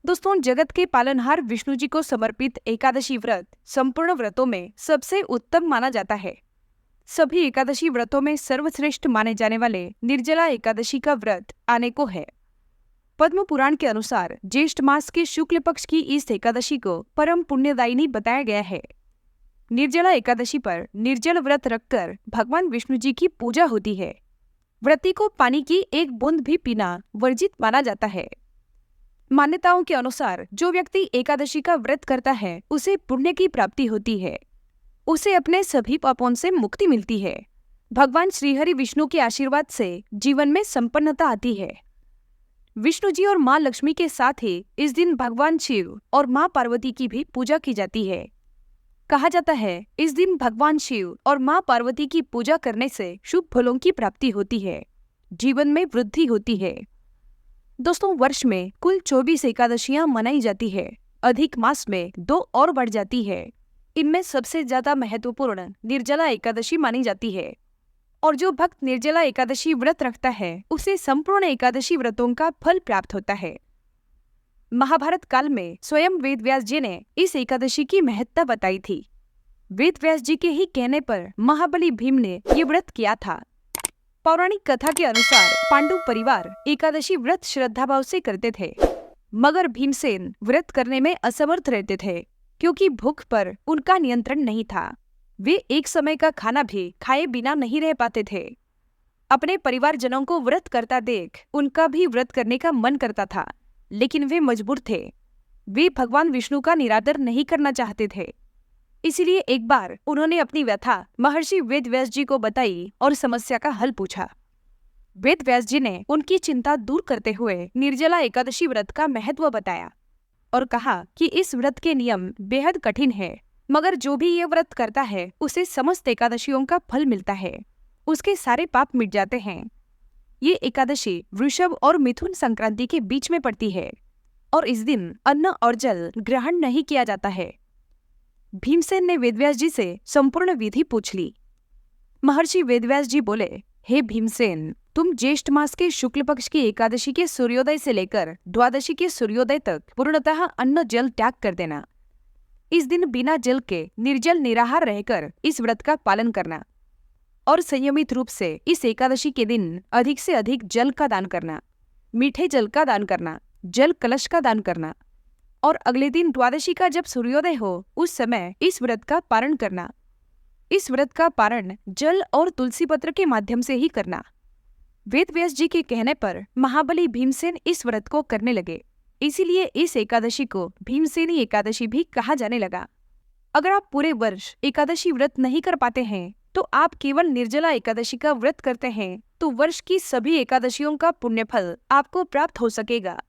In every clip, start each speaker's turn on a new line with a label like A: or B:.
A: दोस्तों, जगत के पालनहार विष्णु जी को समर्पित एकादशी व्रत संपूर्ण व्रतों में सबसे उत्तम माना जाता है। सभी एकादशी व्रतों में सर्वश्रेष्ठ माने जाने वाले निर्जला एकादशी का व्रत अनेकों है। पद्म पुराण के अनुसार ज्येष्ठ मास के शुक्ल पक्ष की इस एकादशी को परम पुण्यदायिनी बताया गया है। निर्जला एकादशी पर निर्जल व्रत रखकर भगवान विष्णु जी की पूजा होती है। व्रती को पानी की एक बूंद भी पीना वर्जित माना जाता है। मान्यताओं के अनुसार जो व्यक्ति एकादशी का व्रत करता है उसे पुण्य की प्राप्ति होती है, उसे अपने सभी पापों से मुक्ति मिलती है। भगवान श्रीहरि विष्णु के आशीर्वाद से जीवन में संपन्नता आती है। विष्णु जी और माँ लक्ष्मी के साथ ही इस दिन भगवान शिव और माँ पार्वती की भी पूजा की जाती है। कहा जाता है इस दिन भगवान शिव और माँ पार्वती की पूजा करने से शुभ फलों की प्राप्ति होती है, जीवन में वृद्धि होती है। दोस्तों, वर्ष में कुल 24 एकादशियां मनाई जाती है। अधिक मास में 2 और बढ़ जाती है। इनमें सबसे ज्यादा महत्वपूर्ण निर्जला एकादशी मानी जाती है और जो भक्त निर्जला एकादशी व्रत रखता है उसे संपूर्ण एकादशी व्रतों का फल प्राप्त होता है। महाभारत काल में स्वयं वेद व्यास जी ने इस एकादशी की महत्ता बताई थी। वेद व्यास जी के ही कहने पर महाबली भीम ने ये व्रत किया था। पौराणिक कथा के अनुसार पांडु परिवार एकादशी व्रत श्रद्धाभाव से करते थे, मगर भीमसेन व्रत करने में असमर्थ रहते थे क्योंकि भूख पर उनका नियंत्रण नहीं था। वे एक समय का खाना भी खाए बिना नहीं रह पाते थे। अपने परिवारजनों को व्रत करता देख उनका भी व्रत करने का मन करता था, लेकिन वे मजबूर थे। वे भगवान विष्णु का निरादर नहीं करना चाहते थे। इसीलिए एक बार उन्होंने अपनी व्यथा महर्षि वेद व्यास जी को बताई और समस्या का हल पूछा। वेद व्यास जी ने उनकी चिंता दूर करते हुए निर्जला एकादशी व्रत का महत्व बताया और कहा कि इस व्रत के नियम बेहद कठिन है, मगर जो भी ये व्रत करता है उसे समस्त एकादशियों का फल मिलता है, उसके सारे पाप मिट जाते हैं। ये एकादशी वृषभ और मिथुन संक्रांति के बीच में पड़ती है और इस दिन अन्न और जल ग्रहण नहीं किया जाता है। भीमसेन ने वेदव्यास जी से संपूर्ण विधि पूछ ली। महर्षि वेदव्यास जी बोले, हे भीमसेन, तुम ज्येष्ठ मास के शुक्ल पक्ष की एकादशी के सूर्योदय से लेकर द्वादशी के सूर्योदय तक पूर्णतः अन्न जल त्याग कर देना। इस दिन बिना जल के निर्जल निराहार रहकर इस व्रत का पालन करना और संयमित रूप से इस एकादशी के दिन अधिक से अधिक जल का दान करना, मीठे जल का दान करना, जल कलश का दान करना और अगले दिन द्वादशी का जब सूर्योदय हो उस समय इस व्रत का पारण करना। इस व्रत का पारण जल और तुलसी पत्र के माध्यम से ही करना। वेद व्यास जी के कहने पर महाबली भीमसेन इस व्रत को करने लगे, इसीलिए इस एकादशी को भीमसेनी एकादशी भी कहा जाने लगा। अगर आप पूरे वर्ष एकादशी व्रत नहीं कर पाते हैं तो आप केवल निर्जला एकादशी का व्रत करते हैं तो वर्ष की सभी एकादशियों का पुण्यफल आपको प्राप्त हो सकेगा।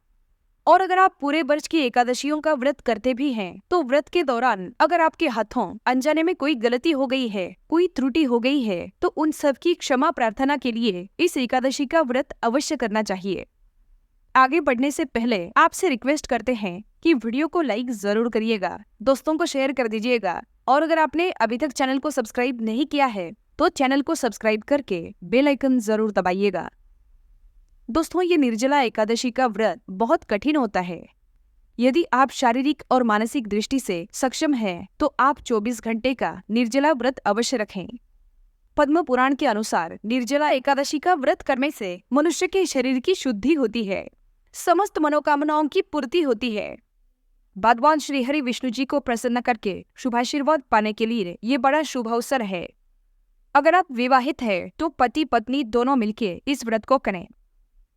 A: और अगर आप पूरे वर्ष की एकादशियों का व्रत करते भी हैं तो व्रत के दौरान अगर आपके हाथों अनजाने में कोई गलती हो गई है, कोई त्रुटि हो गई है, तो उन सब की क्षमा प्रार्थना के लिए इस एकादशी का व्रत अवश्य करना चाहिए। आगे बढ़ने से पहले आपसे रिक्वेस्ट करते हैं कि वीडियो को लाइक जरूर करिएगा, दोस्तों को शेयर कर दीजिएगा और अगर आपने अभी तक चैनल को सब्सक्राइब नहीं किया है तो चैनल को सब्सक्राइब करके बेल आइकन जरूर दबाइएगा। दोस्तों, ये निर्जला एकादशी का व्रत बहुत कठिन होता है। यदि आप शारीरिक और मानसिक दृष्टि से सक्षम हैं तो आप 24 घंटे का निर्जला व्रत अवश्य रखें। पद्म पुराण के अनुसार निर्जला एकादशी का व्रत करने से मनुष्य के शरीर की शुद्धि होती है, समस्त मनोकामनाओं की पूर्ति होती है। भगवान श्री हरि विष्णु जी को प्रसन्न करके शुभाशीर्वाद पाने के लिए ये बड़ा शुभ अवसर है। अगर आप विवाहित हैं तो पति पत्नी दोनों मिलकर इस व्रत को करें।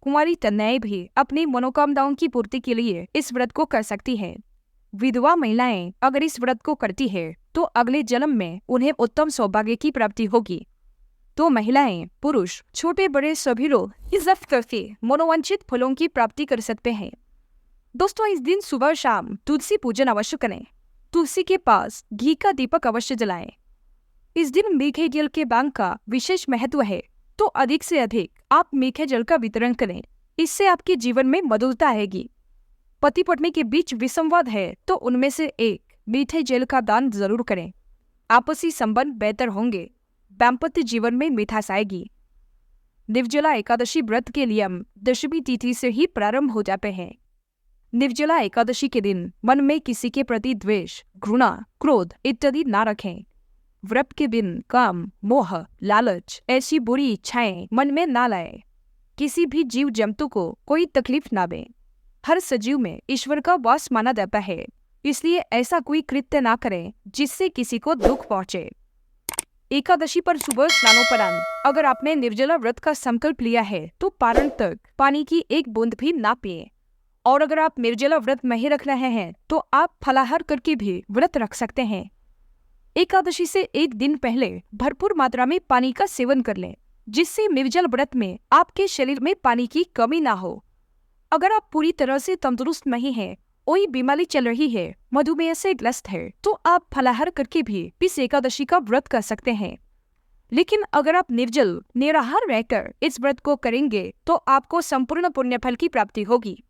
A: कुंवारी कन्याएं भी अपनी मनोकामनाओं की पूर्ति के लिए इस व्रत को कर सकती हैं। विधवा महिलाएं अगर इस व्रत को करती है तो अगले जन्म में उन्हें उत्तम सौभाग्य की प्राप्ति होगी। तो महिलाएं, पुरुष, छोटे बड़े सभी लोग इस व्रत करके मनोवांछित फलों की प्राप्ति कर सकते हैं। दोस्तों, इस दिन सुबह शाम तुलसी पूजन अवश्य करें। तुलसी के पास घी का दीपक अवश्य जलाएं। इस दिन मीठे जल के दान का विशेष महत्व है, तो अधिक से अधिक आप मीठे जल का वितरण करें। इससे आपके जीवन में मधुरता आएगी। पति पत्नी के बीच विसंवाद है तो उनमें से एक मीठे जल का दान जरूर करें। आपसी संबंध बेहतर होंगे, दाम्पत्य जीवन में मिठास आएगी। निर्जला एकादशी व्रत के नियम दशमी तिथि से ही प्रारंभ हो जाते हैं। निर्जला एकादशी के दिन मन में किसी के प्रति द्वेष, घृणा, क्रोध इत्यादि ना रखें। व्रत के दिन काम, मोह, लालच ऐसी बुरी इच्छाएं मन में ना लाए। किसी भी जीव जंतु को कोई तकलीफ ना दें। हर सजीव में ईश्वर का वास माना जाता है, इसलिए ऐसा कोई कृत्य ना करें जिससे किसी को दुख पहुंचे। एकादशी पर सुबह स्नानोपरांत अगर आपने निर्जला व्रत का संकल्प लिया है तो पारण तक पानी की एक बूंद भी ना पिए। और अगर आप निर्जला व्रत नहीं रख रहे हैं तो आप फलाहार करके भी व्रत रख सकते हैं। एकादशी से एक दिन पहले भरपूर मात्रा में पानी का सेवन कर लें, जिससे निर्जल व्रत में आपके शरीर में पानी की कमी ना हो। अगर आप पूरी तरह से तंदुरुस्त नहीं हैं, कोई बीमारी चल रही है, मधुमेह से ग्रस्त है, तो आप फलाहार करके भी इस एकादशी का व्रत कर सकते हैं। लेकिन अगर आप निर्जल निराहार रहकर इस व्रत को करेंगे तो आपको संपूर्ण पुण्य फल की प्राप्ति होगी।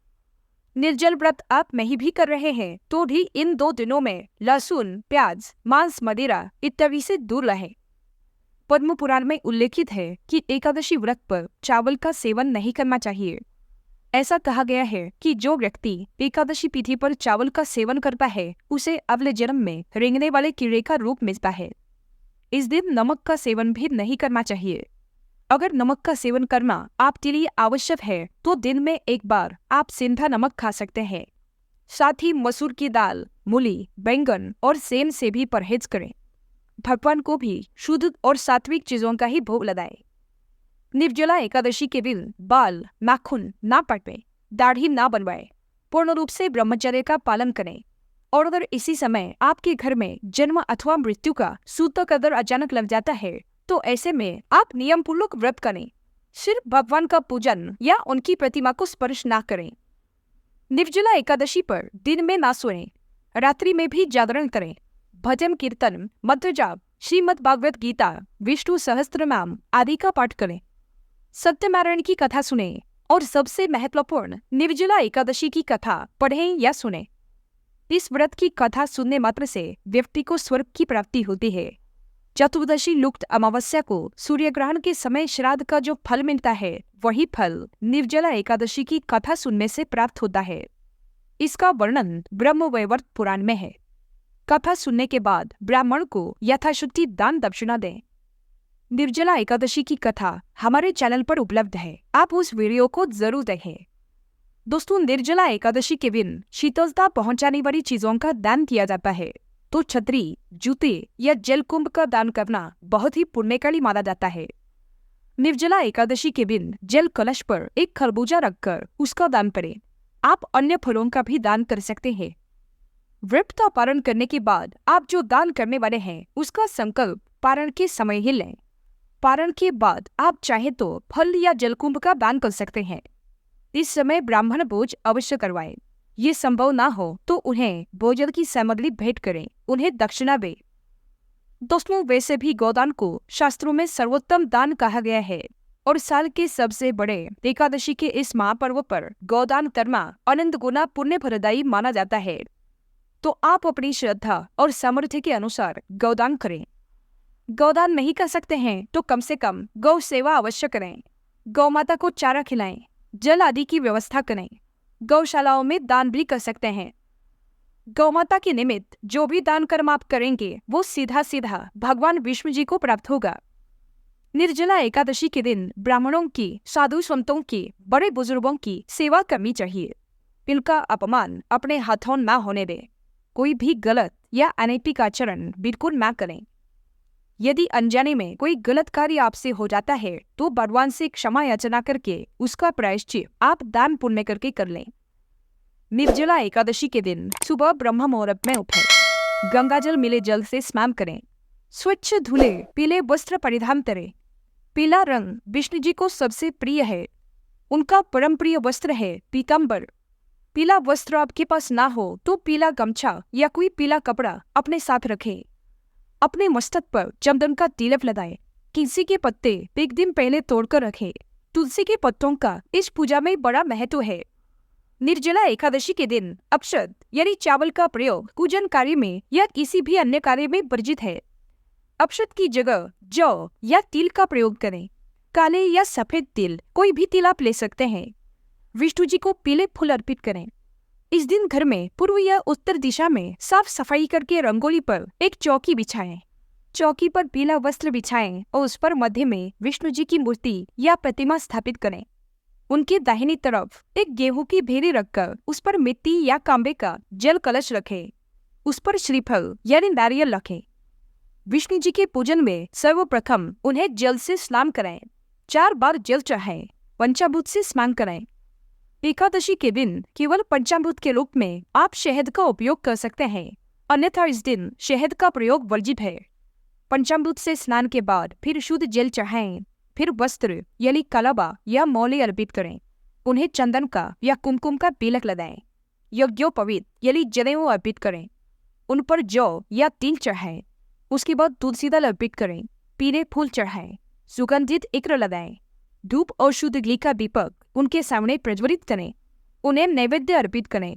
A: निर्जल व्रत आप नहीं भी कर रहे हैं तो भी इन 2 दिनों में लहसुन, प्याज, मांस, मदिरा इत्यादि से दूर रहें। पद्म पुराण में उल्लेखित है कि एकादशी व्रत पर चावल का सेवन नहीं करना चाहिए। ऐसा कहा गया है कि जो व्यक्ति एकादशी तिथि पर चावल का सेवन करता है उसे अगले जन्म में रेंगने वाले कीड़े का रूप मिलता है। इस दिन नमक का सेवन भी नहीं करना चाहिए। अगर नमक का सेवन करना आपके लिए आवश्यक है तो दिन में एक बार आप सेंधा नमक खा सकते हैं। साथ ही मसूर की दाल, मूली, बैंगन और सेम से भी परहेज करें। भगवान को भी शुद्ध और सात्विक चीजों का ही भोग लगाएं। निर्जला एकादशी के दिन बाल, नाखून ना पटवें, दाढ़ी ना बनवाएं, पूर्ण रूप से ब्रह्मचर्य का पालन करें। और अगर इसी समय आपके घर में जन्म अथवा मृत्यु का सूतक कदर अचानक लग जाता है तो ऐसे में आप नियम पूर्वक व्रत करें। सिर्फ भगवान का पूजन या उनकी प्रतिमा को स्पर्श ना करें। निर्जला एकादशी पर दिन में ना सोएं, रात्रि में भी जागरण करें। भजन कीर्तन, मंत्र जाप, श्रीमद् भागवत गीता, विष्णु सहस्त्रनाम आदि का पाठ करें। सत्यनारायण की कथा सुने और सबसे महत्वपूर्ण निर्जला एकादशी की कथा पढ़ें या सुने। इस व्रत की कथा सुनने मात्र से व्यक्ति को स्वर्ग की प्राप्ति होती है। चतुर्दशी लुप्त अमावस्या को सूर्य ग्रहण के समय श्राद्ध का जो फल मिलता है वही फल निर्जला एकादशी की कथा सुनने से प्राप्त होता है। इसका वर्णन ब्रह्मवैवर्त पुराण में है। कथा सुनने के बाद ब्राह्मण को यथाशक्ति दान दक्षिणा दें। निर्जला एकादशी की कथा हमारे चैनल पर उपलब्ध है, आप उस वीडियो को जरूर देखें। दोस्तों, निर्जला एकादशी के दिन शीतलता पहुंचाने वाली चीजों का दान किया जाता है, तो छतरी, जूते या जलकुंभ का दान करना बहुत ही पुण्यकारी माना जाता है। निर्जला एकादशी के दिन जल कलश पर एक खरबूजा रखकर उसका दान करें। आप अन्य फलों का भी दान कर सकते हैं। व्रत का पारण करने के बाद आप जो दान करने वाले हैं उसका संकल्प पारण के समय ही लें। पारण के बाद आप चाहे तो फल या जलकुंभ का दान कर सकते हैं। इस समय ब्राह्मण भोज अवश्य करवाएं। ये संभव ना हो तो उन्हें भोजन की सामग्री भेंट करें, उन्हें दक्षिणा दें। दोस्तों, वैसे भी गोदान को शास्त्रों में सर्वोत्तम दान कहा गया है और साल के सबसे बड़े एकादशी के इस महापर्व पर गोदान करना अनंत गुना पुण्य फलदायी माना जाता है। तो आप अपनी श्रद्धा और सामर्थ्य के अनुसार गोदान करें। गोदान नहीं कर सकते हैं तो कम से कम गौ सेवा अवश्य करें। गौ माता को चारा खिलाएं, जल आदि की व्यवस्था करें। गौशालाओं में दान भी कर सकते हैं। गौ माता के निमित्त जो भी दान कर्म आप करेंगे वो सीधा सीधा भगवान विष्णु जी को प्राप्त होगा। निर्जला एकादशी के दिन ब्राह्मणों की, साधु संतों की, बड़े बुजुर्गों की सेवा करनी चाहिए। इनका अपमान अपने हाथों ना होने दें। कोई भी गलत या अनैतिक आचरण बिल्कुल ना करें। यदि अनजाने में कोई गलत कार्य आपसे हो जाता है तो भगवान से क्षमा याचना करके उसका प्रायश्चित आप दान पुण्य करके कर लें। निर्जला एकादशी के दिन सुबह ब्रह्म मुहूर्त में उठें, गंगाजल मिले जल से स्नान करें, स्वच्छ धुले पीले वस्त्र परिधान करें। पीला रंग विष्णु जी को सबसे प्रिय है। उनका परम प्रिय वस्त्र है पीताम्बर। पीला वस्त्र आपके पास ना हो तो पीला गमछा या कोई पीला कपड़ा अपने साथ रखें। अपने मस्तक पर चंदन का तिलक लगाएं। तुलसी के पत्ते एक दिन पहले तोड़कर रखें। तुलसी के पत्तों का इस पूजा में बड़ा महत्व है। निर्जला एकादशी के दिन अक्षत यानी चावल का प्रयोग पूजन कार्य में या किसी भी अन्य कार्य में वर्जित है। अक्षत की जगह जौ या तिल का प्रयोग करें। काले या सफेद तिल, कोई भी तिल आप ले सकते हैं। विष्णु जी को पीले फूल अर्पित करें। इस दिन घर में पूर्व या उत्तर दिशा में साफ सफाई करके रंगोली पर एक चौकी बिछाएं। चौकी पर पीला वस्त्र बिछाएं और उस पर मध्य में विष्णु जी की मूर्ति या प्रतिमा स्थापित करें। उनकी दाहिनी तरफ एक गेहूं की भेरी रखकर उस पर मिट्टी या तांबे का जल कलश रखें। उस पर श्रीफल यानी नारियल रखें। विष्णु जी के पूजन में सर्वप्रथम उन्हें जल से स्नान कराएं। 4 बार जल चढ़ाएं। पंचामृत से स्नान कराएं। एकादशी के दिन केवल पंचामृत के रूप में आप शहद का उपयोग कर सकते हैं, अन्यथा इस दिन शहद का प्रयोग वर्जित है। पंचामृत से स्नान के बाद फिर शुद्ध जल चढ़ाएं। फिर वस्त्र यानी कलाबा या मौली अर्पित करें। उन्हें चंदन का या कुमकुम का तिलक लगाएं। यज्ञोपवीत यानी जनेऊ अर्पित करें। उन पर जौ या तिल चढ़ाएं। उसके बाद तुलसी दल अर्पित करें। पीले फूल चढ़ाएं। सुगंधित इत्र लगाएं। धूप और शुद्ध घी का दीपक उनके सामने प्रज्वलित करें। उन्हें नैवेद्य अर्पित करें।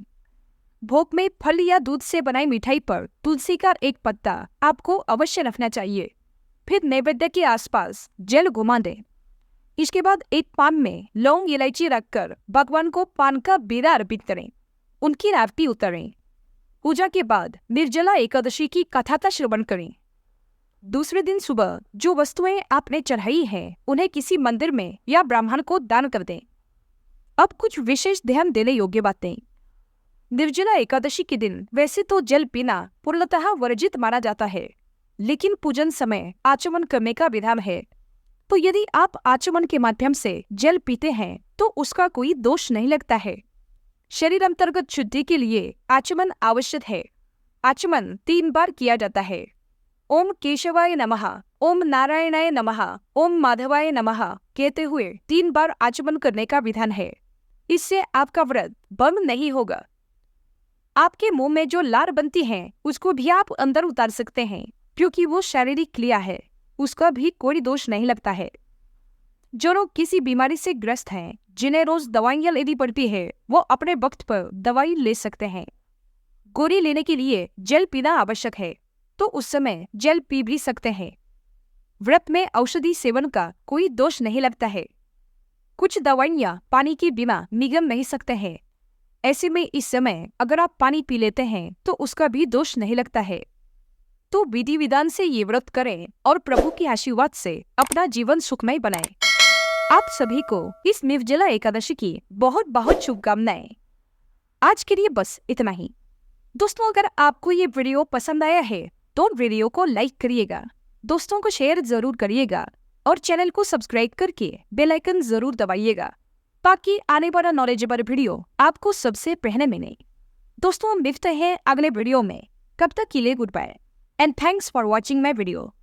A: भोग में फल या दूध से बनाई मिठाई पर तुलसी का एक पत्ता आपको अवश्य रखना चाहिए। फिर नैवेद्य के आसपास जल घुमा दें। इसके बाद एक पान में लौंग इलायची रखकर भगवान को पान का बीड़ा अर्पित करें। उनकी आरती उतारें। पूजा के बाद निर्जला एकादशी की कथा का श्रवण करें। दूसरे दिन सुबह जो वस्तुएं आपने चढ़ाई हैं उन्हें किसी मंदिर में या ब्राह्मण को दान कर दें। अब कुछ विशेष ध्यान देने योग्य बातें। निर्जला एकादशी के दिन वैसे तो जल पीना पूर्णतः वर्जित माना जाता है, लेकिन पूजन समय आचमन करने का विधान है। तो यदि आप आचमन के माध्यम से जल पीते हैं तो उसका कोई दोष नहीं लगता है। शरीर अंतर्गत शुद्धि के लिए आचमन आवश्यक है। आचमन 3 बार किया जाता है। ओम केशवाय नमः, ओम नारायणाय नमः, ओम माधवाय नमः कहते हुए 3 बार आचमन करने का विधान है। इससे आपका व्रत भंग नहीं होगा। आपके मुंह में जो लार बनती है उसको भी आप अंदर उतार सकते हैं, क्योंकि वो शारीरिक क्रिया है, उसका भी कोई दोष नहीं लगता है। जो लोग किसी बीमारी से ग्रस्त हैं, जिन्हें रोज दवाइयां लेनी पड़ती है, वो अपने वक्त पर दवाई ले सकते हैं। गोली लेने के लिए जल पीना आवश्यक है, तो उस समय जल पी भी सकते हैं। व्रत में औषधि सेवन का कोई दोष नहीं लगता है। कुछ दवाइयां पानी के बिना निगल नहीं सकते हैं। ऐसे में इस समय अगर आप पानी पी लेते हैं तो उसका भी दोष नहीं लगता है। तो विधि विधान से ये व्रत करें और प्रभु के आशीर्वाद से अपना जीवन सुखमय बनाएं। आप सभी को इस निर्जला एकादशी की बहुत बहुत शुभकामनाएं। आज के लिए बस इतना ही। दोस्तों, अगर आपको ये वीडियो पसंद आया है तो वीडियो को लाइक करिएगा, दोस्तों को शेयर जरूर करिएगा और चैनल को सब्सक्राइब करके बेल आइकन जरूर दबाइएगा, ताकि आने वाला नॉलेजेबल वीडियो आपको सबसे पहले मिले। दोस्तों, मिलते हैं अगले वीडियो में। कब तक के लिए good bye and thanks for watching my video.